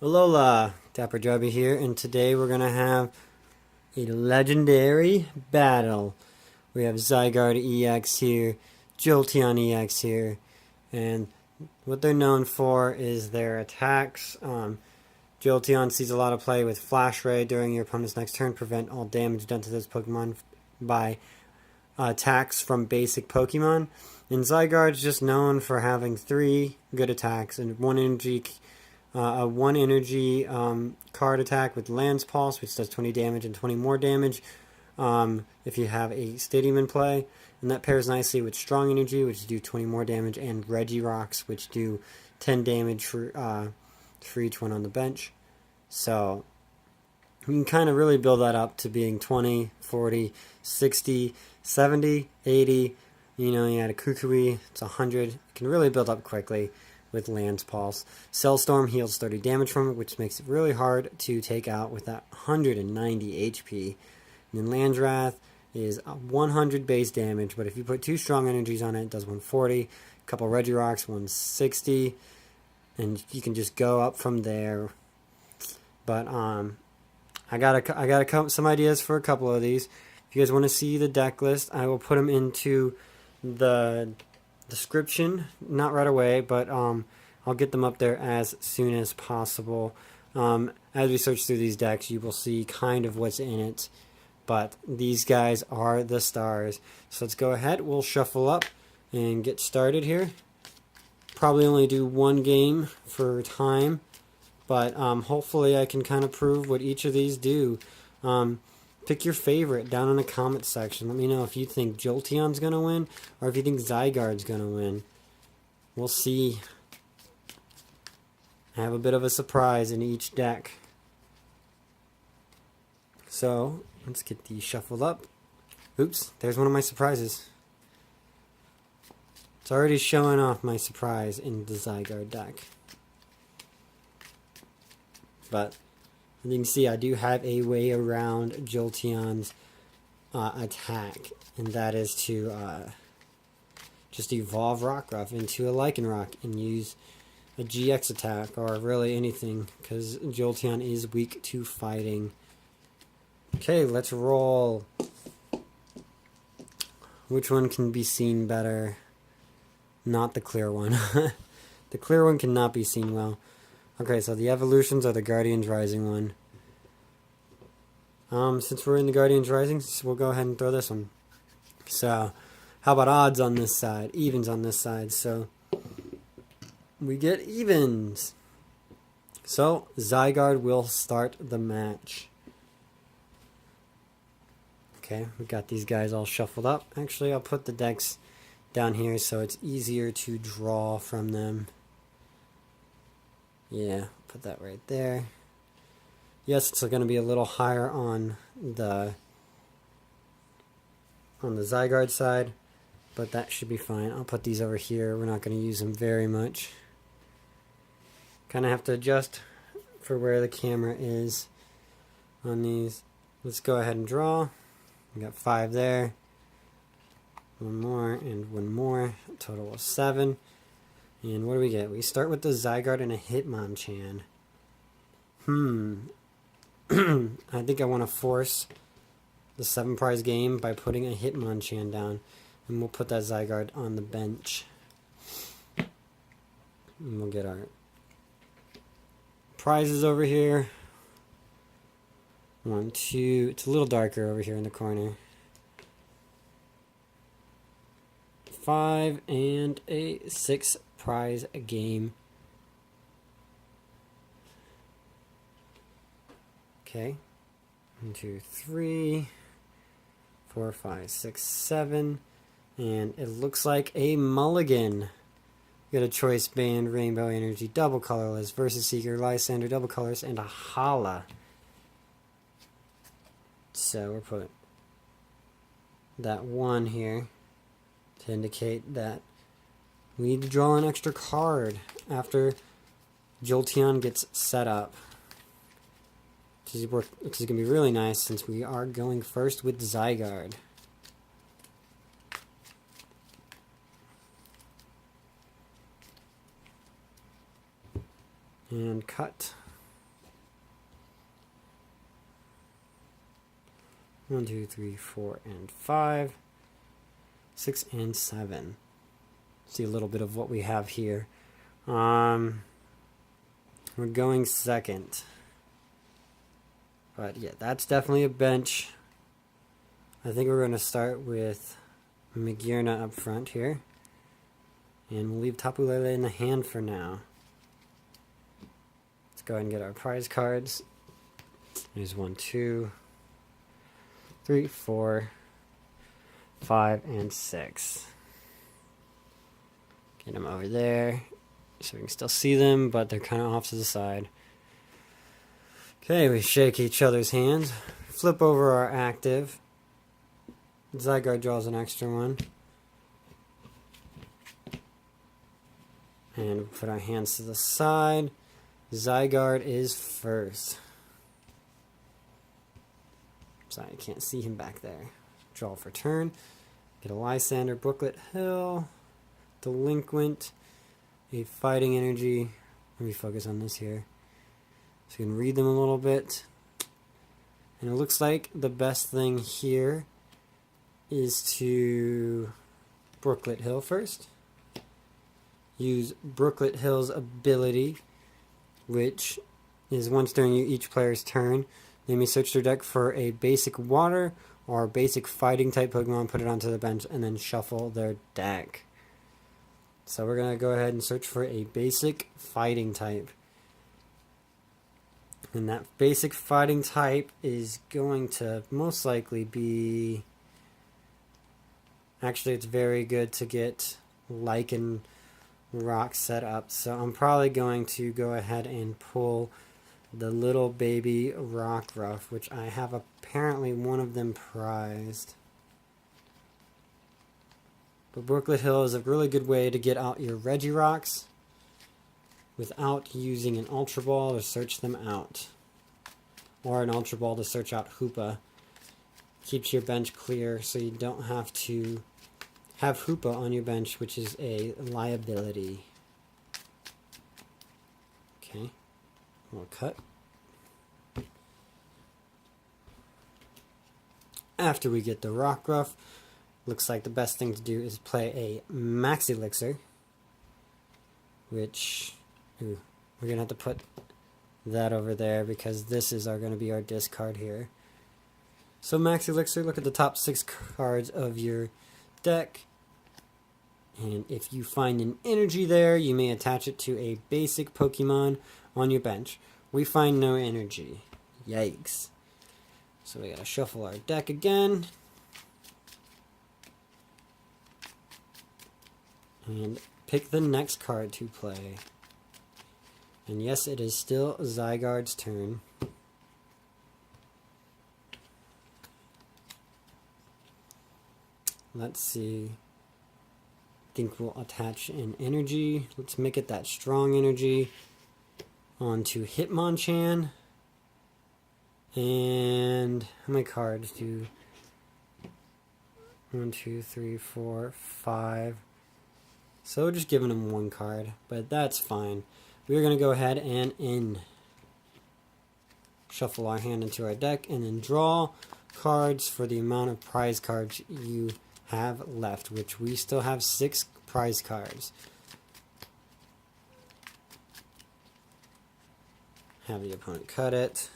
Alola DapperDraBy here, and today we're going to have a legendary battle. We have Zygarde-EX here, Jolteon-EX here, and what they're known for is their attacks. Jolteon sees a lot of play with Flash Ray during your opponent's next turn, prevent all damage done to those Pokemon by attacks from basic Pokemon. And Zygarde's just known for having 3 good attacks and one energy card attack with Lance Pulse, which does 20 damage and 20 more damage if you have a Stadium in play. And that pairs nicely with Strong Energy, which do 20 more damage, and Regirocks, which do 10 damage for each one on the bench. So you can kind of really build that up to being 20, 40, 60, 70, 80. You know, you add a Kukui, it's 100. It can really build up quickly with Lance Pulse. Cellstorm heals 30 damage from it, which makes it really hard to take out with that 190 HP. And then Landwrath is 100 base damage, but if you put 2 strong energies on it, it does 140. A couple Regirocks, 160. And you can just go up from there. But I got some ideas for a couple of these. If you guys want to see the deck list, I will put them into the description, not right away, but I'll get them up there as soon as possible. As we search through these decks, you will see kind of what's in it, but these guys are the stars. So let's go ahead, we'll shuffle up and get started here. Probably only do one game for time, but hopefully I can kind of prove what each of these do. Pick your favorite down in the comment section. Let me know if you think Jolteon's going to win or if you think Zygarde's going to win. We'll see. I have a bit of a surprise in each deck. So, let's get these shuffled up. Oops, there's one of my surprises. It's already showing off my surprise in the Zygarde deck. But as you can see, I do have a way around Jolteon's attack, and that is to just evolve Rockruff into a Lycanroc and use a GX attack, or really anything, because Jolteon is weak to fighting. Okay, let's roll. Which one can be seen better? Not the clear one. The clear one cannot be seen well. Okay, so the evolutions are the Guardians Rising one. Since we're in the Guardians Rising, we'll go ahead and throw this one. So, how about odds on this side? Evens on this side. So, we get evens. So, Zygarde will start the match. Okay, we got these guys all shuffled up. Actually, I'll put the decks down here so it's easier to draw from them. Yeah, put that right there. Yes, it's going to be a little higher on the Zygarde side, but that should be fine. I'll put these over here. We're not going to use them very much. Kind of have to adjust for where the camera is on these. Let's go ahead and draw. We got 5 there. One more and one more. A total of 7. And what do we get? We start with the Zygarde and a Hitmonchan. I think I want to force the 7 prize game by putting a Hitmonchan down. And we'll put that Zygarde on the bench. And we'll get our prizes over here. 1, 2. It's a little darker over here in the corner. 5 and a 6 prize game. Okay. 1, 2, 3, 4, 5, 6, 7. And it looks like a mulligan. We got a Choice Band, Rainbow Energy, Double Colorless, Versus Seeker, Lysandre, Double Colors, and a Hala. So we're putting that 1 here to indicate that we need to draw an extra card after Jolteon gets set up. Which is going to be really nice since we are going first with Zygarde. And cut. 1, 2, 3, 4, and 5, 6, and 7. See a little bit of what we have here. We're going second. But yeah, that's definitely a bench. I think we're going to start with Magearna up front here. And we'll leave Tapu Lele in the hand for now. Let's go ahead and get our prize cards. There's 1, 2, 3, 4, 5, and 6. Get them over there so we can still see them, but they're kind of off to the side. Okay, we shake each other's hands, flip over our active. Zygarde draws an extra one. And put our hands to the side. Zygarde is first. Sorry, I can't see him back there. Draw for turn. Get a Lysandre, Brooklet Hill, Delinquent, a Fighting Energy. Let me focus on this here, so you can read them a little bit. And it looks like the best thing here is to Brooklet Hill first. Use Brooklet Hill's ability, which is once during each player's turn, they may search their deck for a basic water or basic fighting type Pokemon, put it onto the bench, and then shuffle their deck. So we're going to go ahead and search for a basic fighting type. And that basic fighting type is going to most likely be... Actually, it's very good to get Lichen Rock set up. So I'm probably going to go ahead and pull the little baby Rockruff, which I have apparently one of them prized. But Brooklet Hill is a really good way to get out your Regirocks without using an Ultra Ball to search them out. Or an Ultra Ball to search out Hoopa. Keeps your bench clear so you don't have to have Hoopa on your bench, which is a liability. Okay. We'll cut. After we get the Rockruff, looks like the best thing to do is play a Max Elixir, which we're going to have to put that over there because this is going to be our discard here. So Max Elixir, look at the top 6 cards of your deck, and if you find an energy there, you may attach it to a basic Pokemon on your bench. We find no energy. Yikes. So we gotta shuffle our deck again. And pick the next card to play. And yes, it is still Zygarde's turn. Let's see. I think we'll attach an energy. Let's make it that strong energy onto Hitmonchan. And how many cards do? 1, 2, 3, 4, 5. So we're just giving him 1 card, but that's fine. We're going to go ahead and shuffle our hand into our deck and then draw cards for the amount of prize cards you have left, which we still have 6 prize cards. Have the opponent cut it.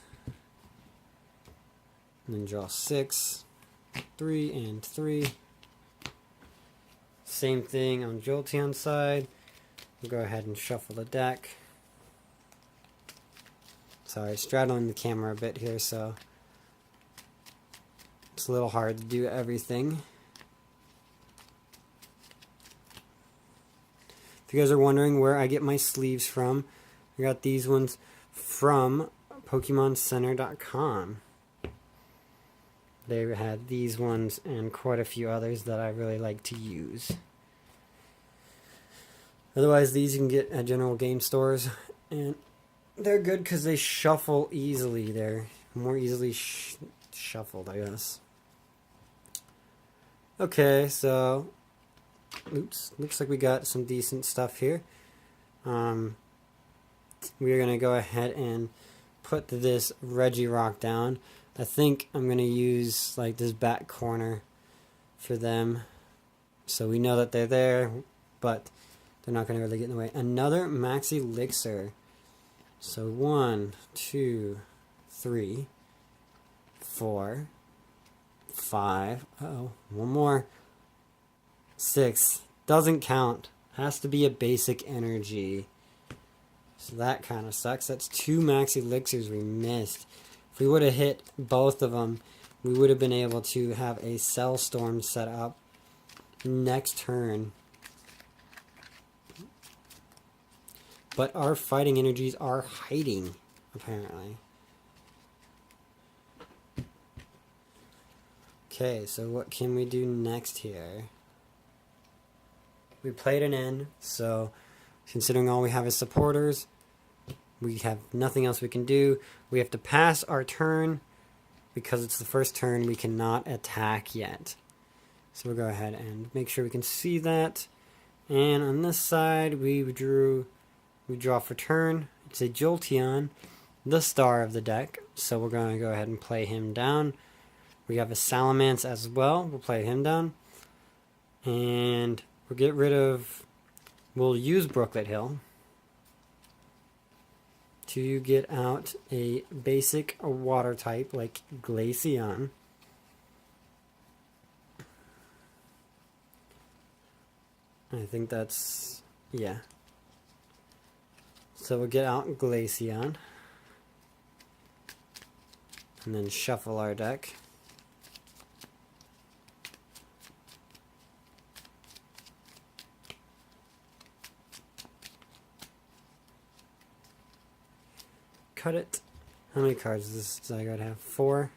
And then draw 6, 3, and 3. Same thing on Jolteon's side. We'll go ahead and shuffle the deck. Sorry, straddling the camera a bit here, so it's a little hard to do everything. If you guys are wondering where I get my sleeves from, I got these ones from PokemonCenter.com. They had these ones and quite a few others that I really like to use. Otherwise, these you can get at general game stores, and they're good because they shuffle easily. They're more easily shuffled, I guess. Okay, so oops, looks like we got some decent stuff here. We're going to go ahead and put this Regirock down. I think I'm going to use like this back corner for them. So we know that they're there, but they're not going to really get in the way. Another Max Elixir. So 1, 2, 3, 4, 5. Uh-oh, one more. 6. Doesn't count. Has to be a basic energy. So that kind of sucks. That's 2 Max Elixirs we missed. If we would have hit both of them, we would have been able to have a Cell Storm set up next turn. But our fighting energies are hiding, apparently. Okay, so what can we do next here? We played an N, so considering all we have is supporters, we have nothing else we can do. We have to pass our turn. Because it's the first turn, we cannot attack yet. So we'll go ahead and make sure we can see that. And on this side, we draw for turn. It's a Jolteon, the star of the deck. So we're going to go ahead and play him down. We have a Salamence as well. We'll play him down. And we'll use Brooklet Hill to get out a basic water type like Glaceon. I think that's, yeah. So we'll get out Glaceon and then shuffle our deck. Cut it. How many cards does this Zygarde have? 4.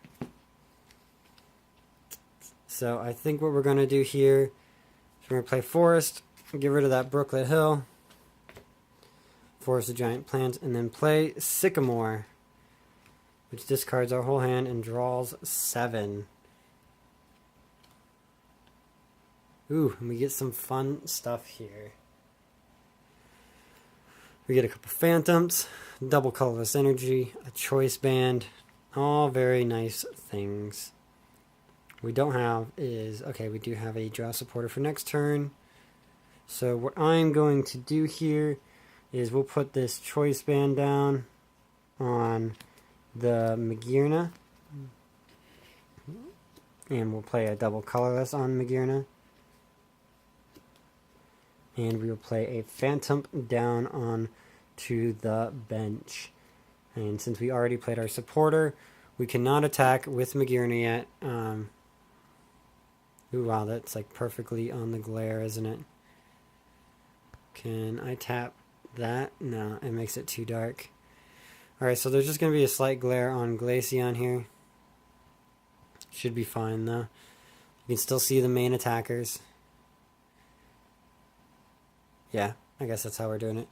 So I think what we're going to do here is we're going to play Forest, get rid of that Brooklet Hill, Forest of Giant Plants, and then play Sycamore, which discards our whole hand and draws 7. Ooh, and we get some fun stuff here. We get a couple Phantoms, double colorless energy, a choice band, all very nice things. We don't have is, okay, we do have a draw supporter for next turn. So what I'm going to do here is we'll put this choice band down on the Magearna. And we'll play a double colorless on Magearna. And we will play a Phantump down on to the bench. And since we already played our supporter, we cannot attack with Magearna yet. Ooh, wow, that's like perfectly on the glare, isn't it? Can I tap that? No, it makes it too dark. Alright, so there's just going to be a slight glare on Glaceon here. Should be fine, though. You can still see the main attackers. Yeah, I guess that's how we're doing it.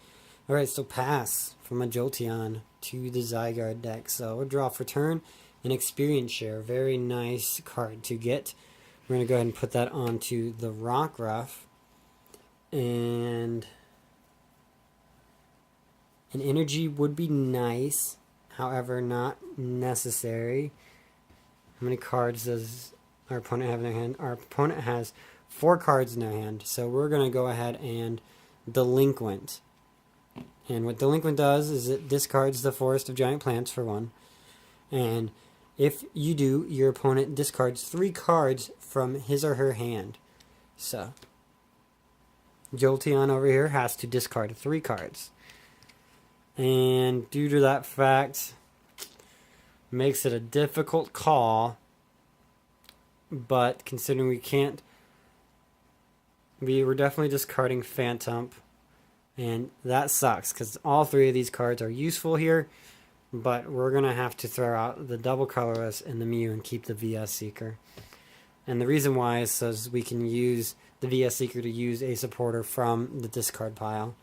Alright, so pass from a Jolteon to the Zygarde deck. So we'll draw for turn. An experience share. Very nice card to get. We're going to go ahead and put that onto the Rockruff. And an energy would be nice. However, not necessary. How many cards does our opponent have in their hand? Our opponent has 4 cards in their hand. So we're going to go ahead and Delinquent. And what Delinquent does is it discards the Forest of Giant Plants for 1. And if you do, your opponent discards 3 cards from his or her hand. So Jolteon over here has to discard 3 cards. And due to that fact, makes it a difficult call. But considering we can't, we're definitely discarding Phantump. And that sucks, because all 3 of these cards are useful here. But we're going to have to throw out the double colorless and the Mew and keep the VS Seeker. And the reason why is so we can use the VS Seeker to use a supporter from the discard pile.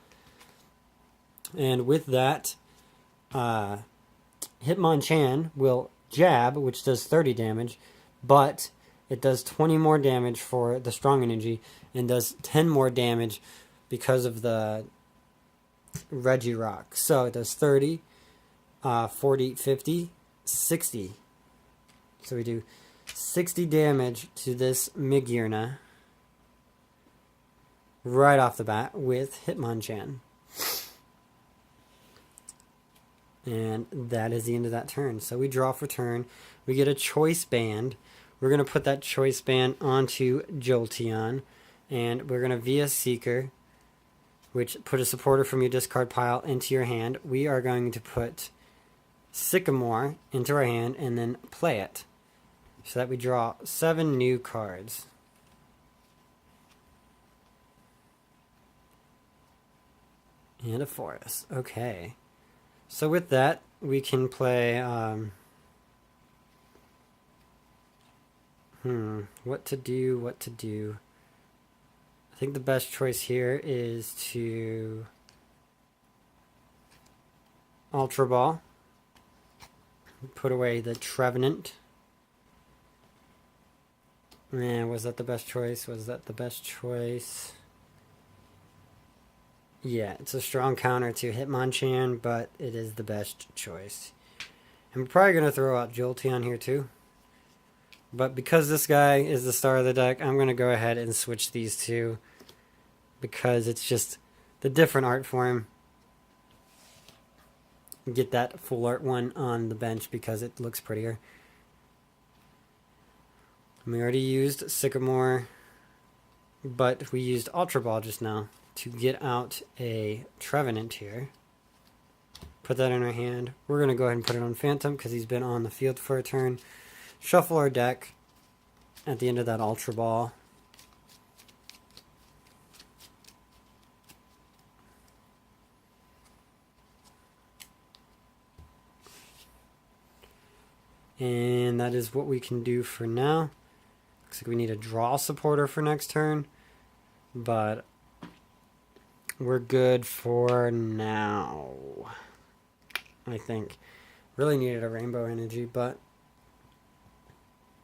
And with that, Hitmonchan will jab, which does 30 damage, but it does 20 more damage for the strong energy and does 10 more damage because of the Regirock. So it does 30, 40, 50, 60. So we do 60 damage to this Magearna right off the bat with Hitmonchan. And that is the end of that turn. So we draw for turn. We get a choice band. We're going to put that choice band onto Jolteon. And we're going to via Seeker, which put a supporter from your discard pile into your hand. We are going to put Sycamore into our hand and then play it, so that we draw 7 new cards. And a forest. Okay. So with that, we can play... what to do. I think the best choice here is to Ultra Ball. Put away the Trevenant. Man, was that the best choice? Yeah, it's a strong counter to Hitmonchan, but it is the best choice. And we're probably going to throw out Jolteon here too. But because this guy is the star of the deck, I'm going to go ahead and switch these two, because it's just the different art form. Get that full art one on the bench because it looks prettier. We already used Sycamore, but we used Ultra Ball just now to get out a Trevenant here. Put that in our hand. We're going to go ahead and put it on Phantump because he's been on the field for a turn. Shuffle our deck at the end of that Ultra Ball. And that is what we can do for now. Looks like we need a draw supporter for next turn, but we're good for now, I think. Really needed a Rainbow Energy, but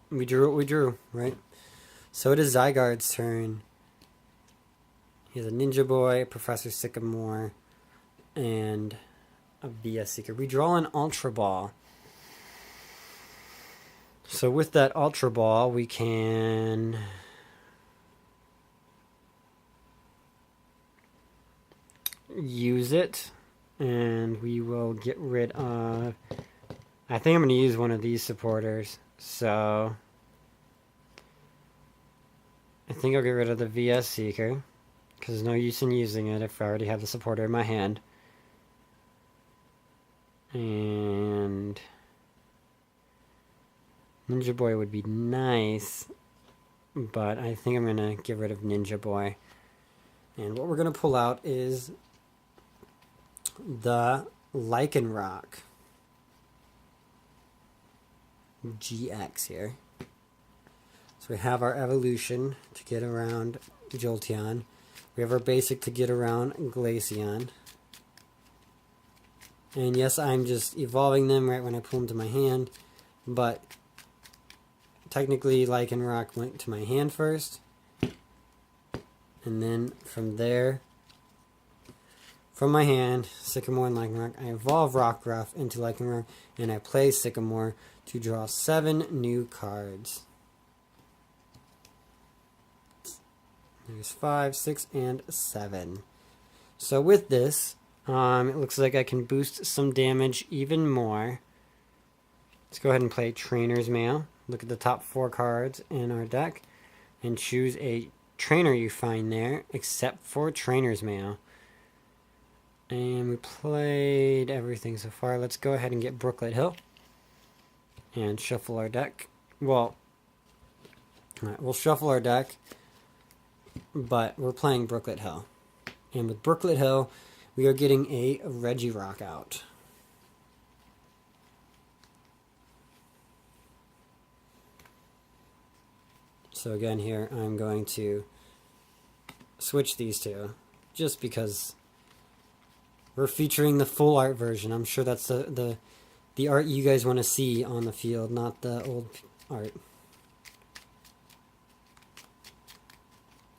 we drew what we drew, right? So it is Zygarde's turn. He has a Ninja Boy, Professor Sycamore, and a VS Seeker. We draw an Ultra Ball. So with that Ultra Ball, we can use it, and we will get rid of... I think I'm going to use one of these supporters. So I think I'll get rid of the VS Seeker, because there's no use in using it if I already have the supporter in my hand. And Ninja Boy would be nice, but I think I'm going to get rid of Ninja Boy. And what we're going to pull out is the Lycanroc GX here. So we have our evolution to get around Jolteon. We have our basic to get around Glaceon. And yes, I'm just evolving them right when I pull them to my hand, but technically Lycanroc went to my hand first. And then from there, from my hand, Sycamore and Lycanroc, I evolve Rockruff into Lycanroc, and I play Sycamore to draw 7 new cards. There's 5, 6, and 7. So with this, it looks like I can boost some damage even more. Let's go ahead and play Trainer's Mail. Look at the top 4 cards in our deck and choose a trainer you find there, except for Trainer's Mail. And we played everything so far. Let's go ahead and get Brooklet Hill and shuffle our deck. Well, alright, we'll shuffle our deck, but we're playing Brooklet Hill. And with Brooklet Hill, we are getting a Regirock out. So again here, I'm going to switch these two, just because we're featuring the full art version. I'm sure that's the art you guys want to see on the field, not the old art.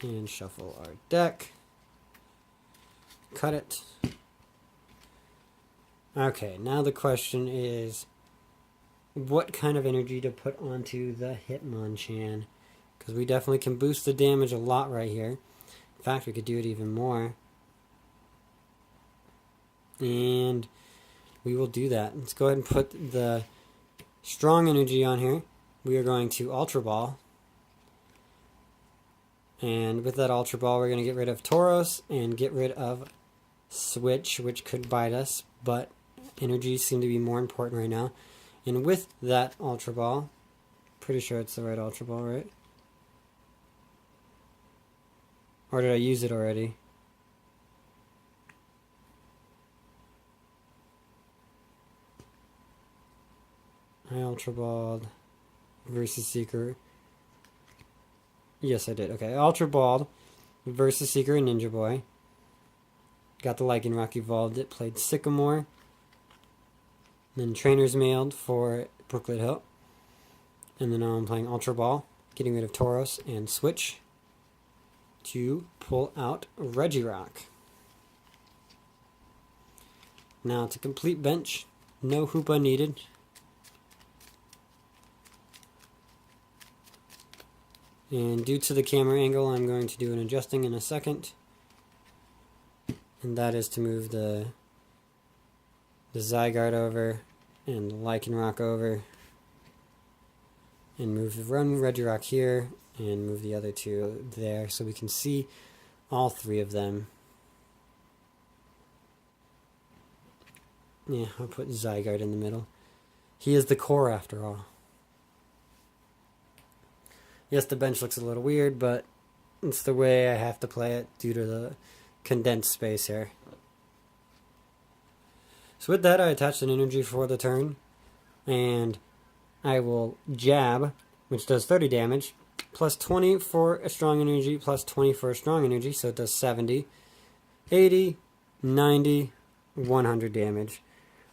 And shuffle our deck. Cut it. Okay, now the question is, what kind of energy to put onto the Hitmonchan. Because we definitely can boost the damage a lot right here. In fact, we could do it even more. And we will do that. Let's go ahead and put the strong energy on here. We are going to Ultra Ball. And with that Ultra Ball, we're going to get rid of Tauros and get rid of Switch, which could bite us, but energies seem to be more important right now. And with that Ultra Ball, pretty sure it's the right Ultra Ball, right? Or did I use it already? I Ultra Balled versus Seeker. Yes, I did. Okay, Ultra Balled versus Seeker and Ninja Boy. Got the Lycanroc evolved it, played Sycamore. Then Trainers Mailed for Brooklet Hill. And then now I'm playing Ultra Ball, getting rid of Tauros and Switch to pull out Regirock. Now it's a complete bench, no Hoopa needed. And due to the camera angle, I'm going to do an adjusting in a second. And that is to move the Zygarde over and the Lycanroc over. And move the Regirock here and move the other two there so we can see all three of them. Yeah, I'll put Zygarde in the middle. He is the core after all. Yes, the bench looks a little weird, but it's the way I have to play it due to the condensed space here. So with that, I attached an energy for the turn, and I will jab, which does 30 damage, plus 20 for a strong energy, plus 20 for a strong energy, so it does 70, 80, 90, 100 damage,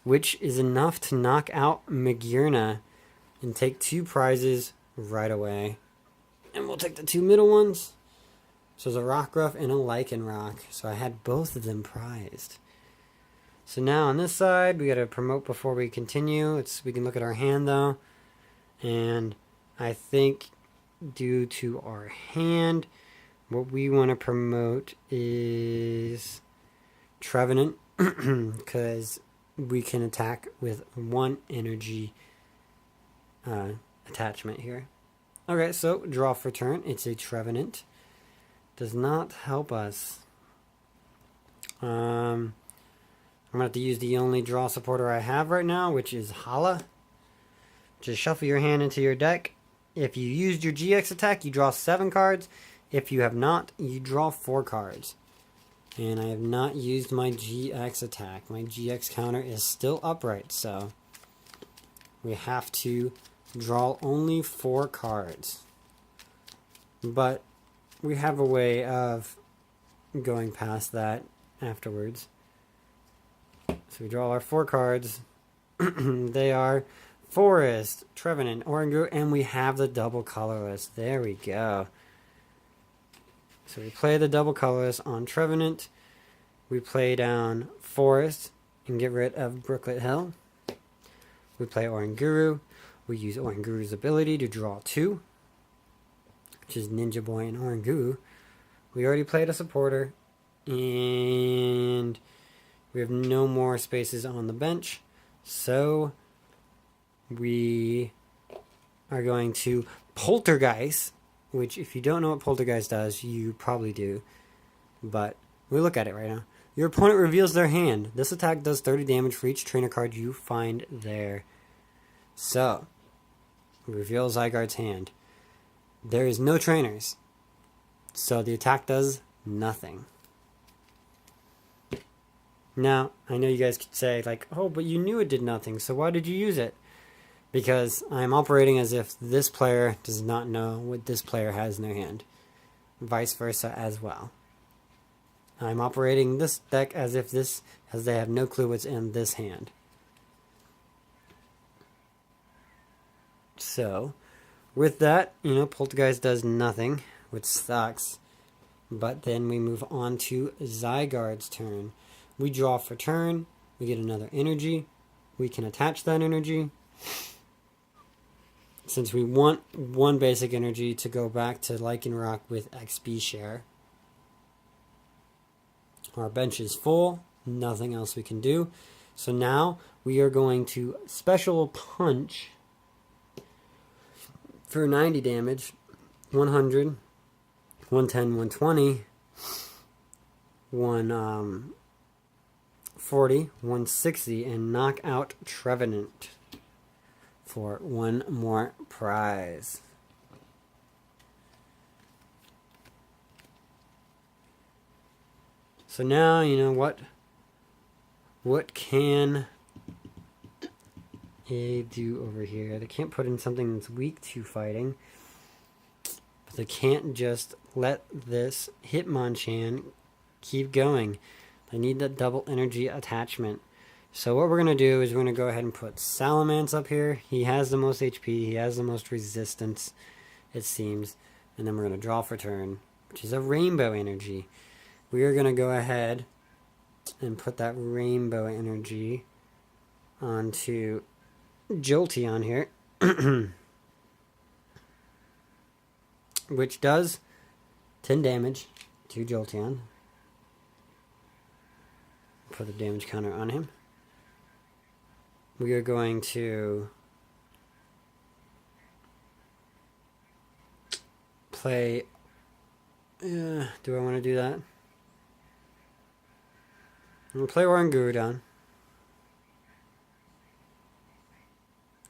which is enough to knock out Magearna and take 2 prizes right away. And we'll take the 2 middle ones. So there's a Rockruff and a Lycanroc. So I had both of them prized. So now on this side, we got to promote before we continue. We can look at our hand though. And I think due to our hand, what we want to promote is Trevenant. Because we can attack with 1 energy attachment here. Okay, so draw for turn. It's a Trevenant. Does not help us. I'm going to have to use the only draw supporter I have right now, which is Hala. Just shuffle your hand into your deck. If you used your GX attack, you draw 7 cards. If you have not, you draw 4 cards. And I have not used my GX attack. My GX counter is still upright, so we have to draw only 4 cards. But we have a way of going past that afterwards. So we draw our 4 cards. They are Forest, Trevenant, Oranguru, and we have the double colorless. There we go. So we play the double colorless on Trevenant. We play down Forest and get rid of Brooklet Hill. We play Oranguru. We use Oranguru's ability to draw 2, which is Ninja Boy and Oranguru. We already played a supporter, and we have no more spaces on the bench, so we are going to Poltergeist, which if you don't know what Poltergeist does, you probably do, but we look at it right now. Your opponent reveals their hand. This attack does 30 damage for each trainer card you find there. So, reveal Zygarde's hand. There is no trainers, so the attack does nothing. Now, I know you guys could say, like, oh, but you knew it did nothing, so why did you use it? Because I'm operating as if this player does not know what this player has in their hand. Vice versa as well. I'm operating this deck as if they have no clue what's in this hand. So, with that, Poltergeist does nothing, which sucks. But then we move on to Zygarde's turn. We draw for turn, we get another energy, we can attach that energy, since we want one basic energy to go back to Lycanroc with XP share. Our bench is full, nothing else we can do. So now we are going to Special Punch for 90 damage, 100, 110, 120, 140, 160, and knock out Trevenant for one more prize. So now, you know what can they do over here? They can't put in something that's weak to fighting. But they can't just let this Hitmonchan keep going. They need that double energy attachment. So what we're going to do is we're going to go ahead and put Salamence up here. He has the most HP. He has the most resistance, it seems. And then we're going to draw for turn, which is a Rainbow Energy. We are going to go ahead and put that Rainbow Energy onto Jolteon here. Which does 10 damage to Jolteon. Put the damage counter on him. We are going to play... do I want to do that? I'm going to play Oranguru down.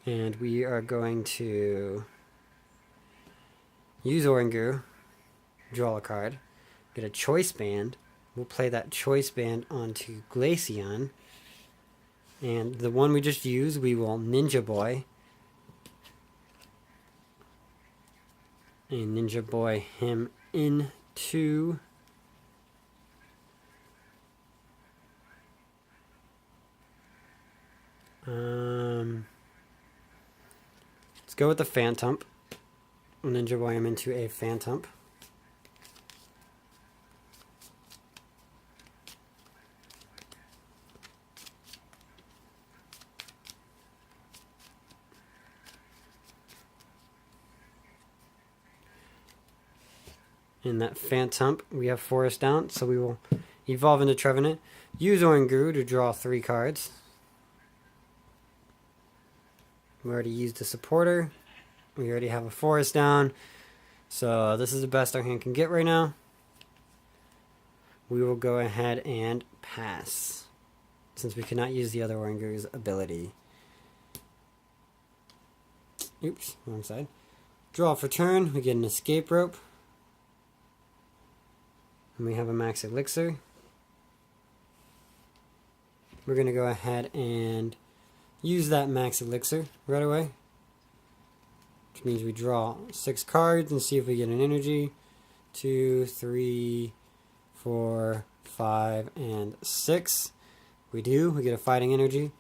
And we are going to use Oranguru, draw a card, get a Choice Band. We'll play that Choice Band onto Glaceon. And the one we just used, we will Ninja Boy. And Ninja Boy him into... let's go with the Phantump. Ninja Boy him into a Phantump. In that Phantump, we have Forest down, so we will evolve into Trevenant. Use Oranguru to draw 3 cards. We already used a supporter. We already have a Forest down. So this is the best our hand can get right now. We will go ahead and pass, since we cannot use the other Oranguru's ability. Oops, wrong side. Draw for turn. We get an Escape Rope. And we have a Max Elixir. We're going to go ahead and use that Max Elixir right away. Which means we draw 6 cards and see if we get an energy. 2, 3, 4, 5, and 6. We do. We get a fighting energy.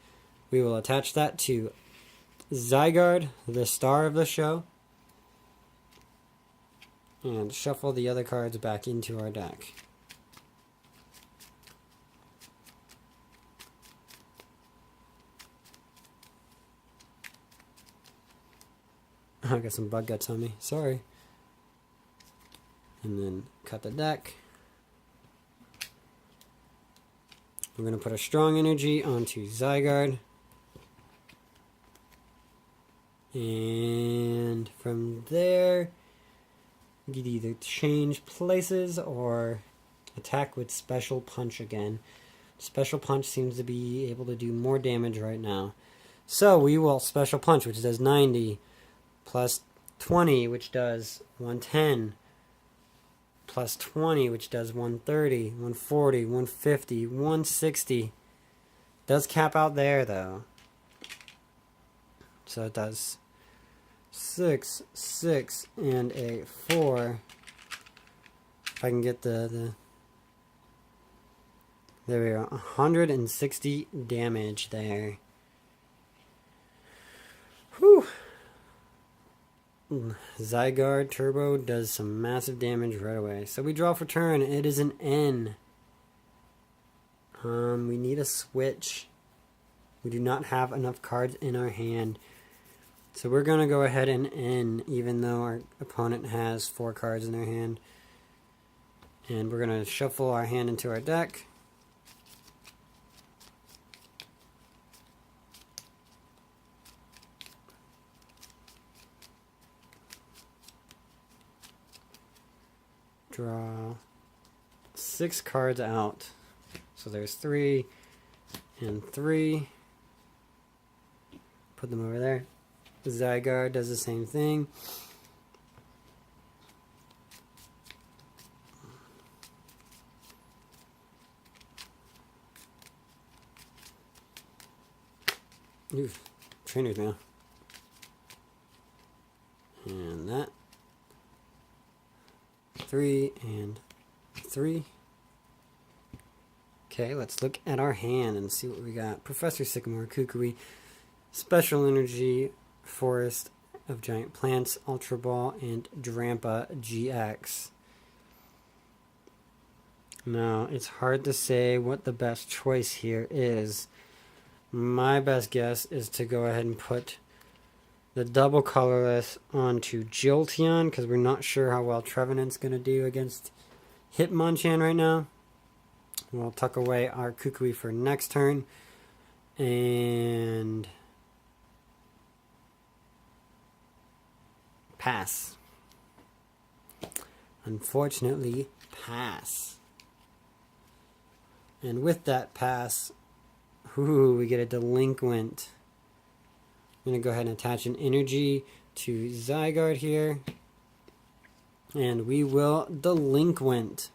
We will attach that to Zygarde, the star of the show. And shuffle the other cards back into our deck. I got some bug guts on me. Sorry. And then cut the deck. We're going to put a strong energy onto Zygarde. And from there, you could either change places or attack with Special Punch again. Special Punch seems to be able to do more damage right now. So we will Special Punch, which does 90, plus 20, which does 110, plus 20, which does 130, 140, 150, 160. Does cap out there, though. So it does 6, 6, and a 4. If I can get the there we go, 160 damage there. Whew. Zygarde Turbo does some massive damage right away. So we draw for turn. It is an N. We need a switch. We do not have enough cards in our hand So we're going to go ahead and end, even though our opponent has 4 cards in their hand. And we're going to shuffle our hand into our deck. Draw 6 cards out. So there's 3 and 3. Put them over there. Zygarde does the same thing. Ooh, trainers now. And that. 3 and 3. Okay, let's look at our hand and see what we got. Professor Sycamore, Kukui, Special Energy, Forest of Giant Plants, Ultra Ball, and Drampa-GX. Now, it's hard to say what the best choice here is. My best guess is to go ahead and put the double colorless onto Jolteon, because we're not sure how well Trevenant's going to do against Hitmonchan right now. We'll tuck away our Kukui for next turn. And pass. Unfortunately, pass. And with that pass, we get a delinquent. I'm going to go ahead and attach an energy to Zygarde here. And we will delinquent.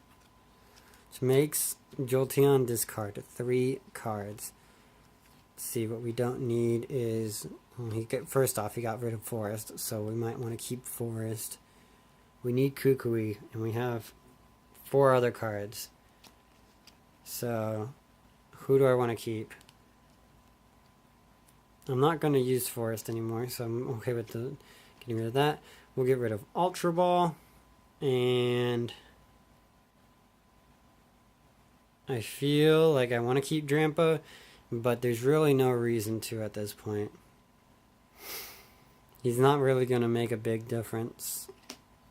Which makes Jolteon discard 3 cards. Let's see, what we don't need is... Well, first off, he got rid of Forest, so we might want to keep Forest. We need Kukui, and we have 4 other cards. So, who do I want to keep? I'm not going to use Forest anymore, so I'm okay with getting rid of that. We'll get rid of Ultra Ball, and I feel like I want to keep Drampa, but there's really no reason to at this point. He's not really going to make a big difference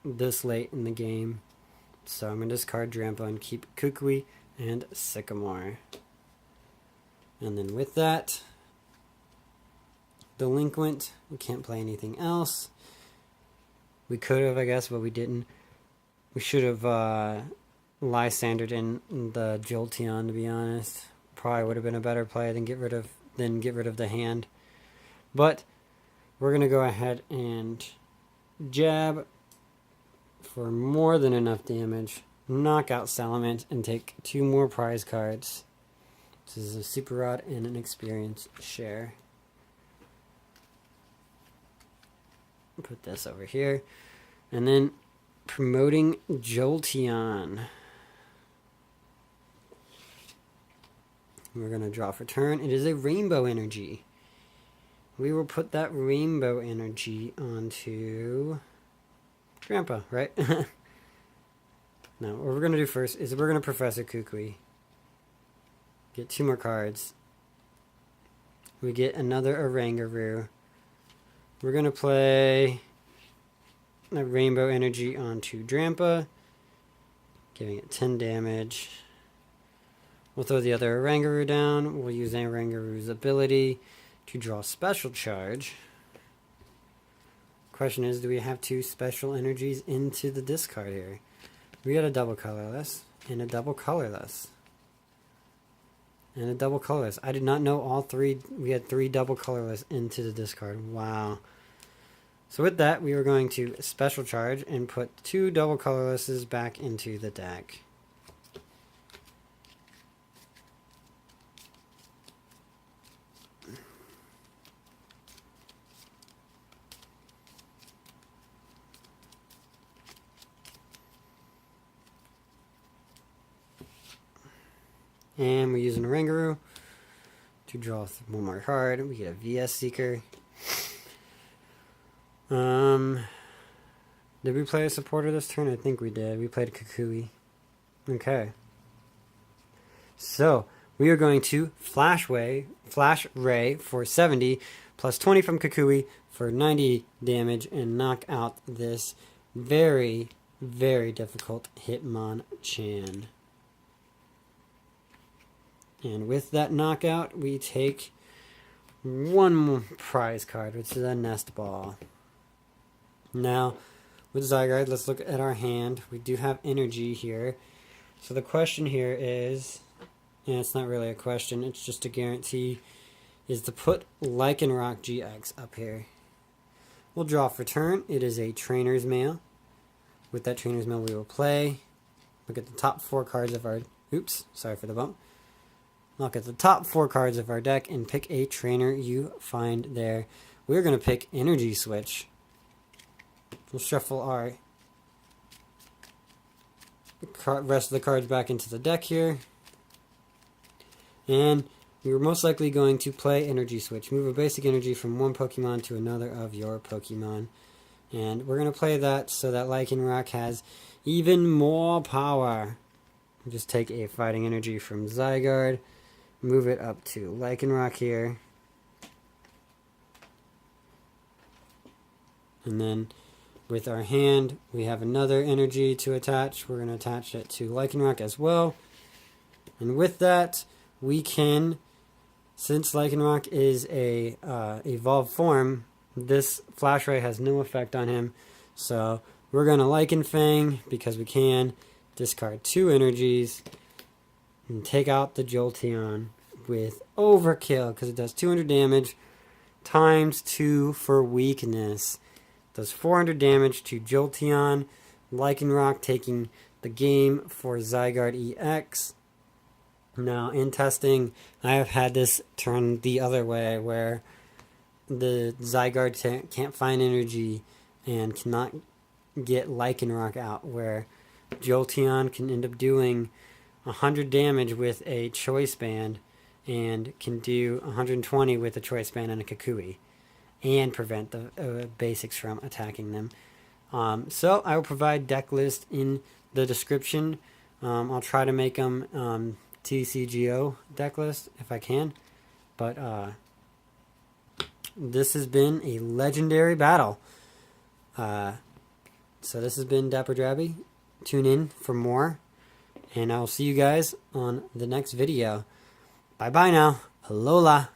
this late in the game. So I'm going to discard Drampa and keep Kukui and Sycamore. And then with that, delinquent. We can't play anything else. We could have, I guess, but we didn't. We should have Lysandred in the Jolteon, to be honest. Probably would have been a better play than get rid of the hand. But we're going to go ahead and jab for more than enough damage, knock out Salamence, and take 2 more prize cards. This is a Super Rod and an Experience Share. Put this over here. And then promoting Jolteon. We're going to draw for turn. It is a Rainbow Energy. We will put that Rainbow Energy onto Drampa, right? Now, what we're going to do first is we're going to Professor Kukui. Get 2 more cards. We get another Oranguru. We're going to play a Rainbow Energy onto Drampa, giving it 10 damage. We'll throw the other Oranguru down. We'll use Oranguru's ability to draw Special Charge. Question is, do we have 2 special energies into the discard here? We got a double colorless and a double colorless. And a double colorless. I did not know all 3. We had 3 double colorless into the discard. Wow. So with that, we are going to Special Charge and put 2 double colorlesses back into the deck. And we're using Oranguru to draw 1 more card. We get a VS Seeker. Did we play a supporter this turn? I think we did. We played Kukui. Okay. So, we are going to Flash Ray for 70, plus 20 from Kukui for 90 damage and knock out this very, very difficult Hitmonchan. And with that knockout, we take one more prize card, which is a Nest Ball. Now, with Zygarde, let's look at our hand. We do have energy here. So the question here is, and it's not really a question, it's just a guarantee, is to put Lycanroc GX up here. We'll draw for turn. It is a Trainer's Mail. With that Trainer's Mail, we will play. Look at the top 4 cards of our... Oops, sorry for the bump. Look at the top 4 cards of our deck and pick a trainer you find there. We're going to pick Energy Switch. We'll shuffle our rest of the cards back into the deck here. And we're most likely going to play Energy Switch. Move a basic energy from one Pokemon to another of your Pokemon. And we're going to play that so that Lycanroc has even more power. We'll just take a fighting energy from Zygarde. Move it up to Lycanroc here. And then with our hand, we have another energy to attach. We're going to attach it to Lycanroc as well. And with that, we can, since Lycanroc is a evolved form, this Flash Ray has no effect on him. So we're going to Lycan Fang because we can. Discard 2 energies and take out the Jolteon with Overkill because it does 200 damage times 2 for weakness. Does 400 damage to Jolteon. Lycanroc taking the game for Zygarde-EX. Now, in testing, I have had this turn the other way, where the Zygarde can't find energy and cannot get Lycanroc out, where Jolteon can end up doing 100 damage with a Choice Band and can do 120 with a Choice Band and a Kukui, and prevent the basics from attacking them. So I will provide deck list in the description. I'll try to make them TCGO deck list if I can. But this has been a legendary battle. So this has been DapperDraBy. Tune in for more. And I'll see you guys on the next video. Bye-bye now. Alola.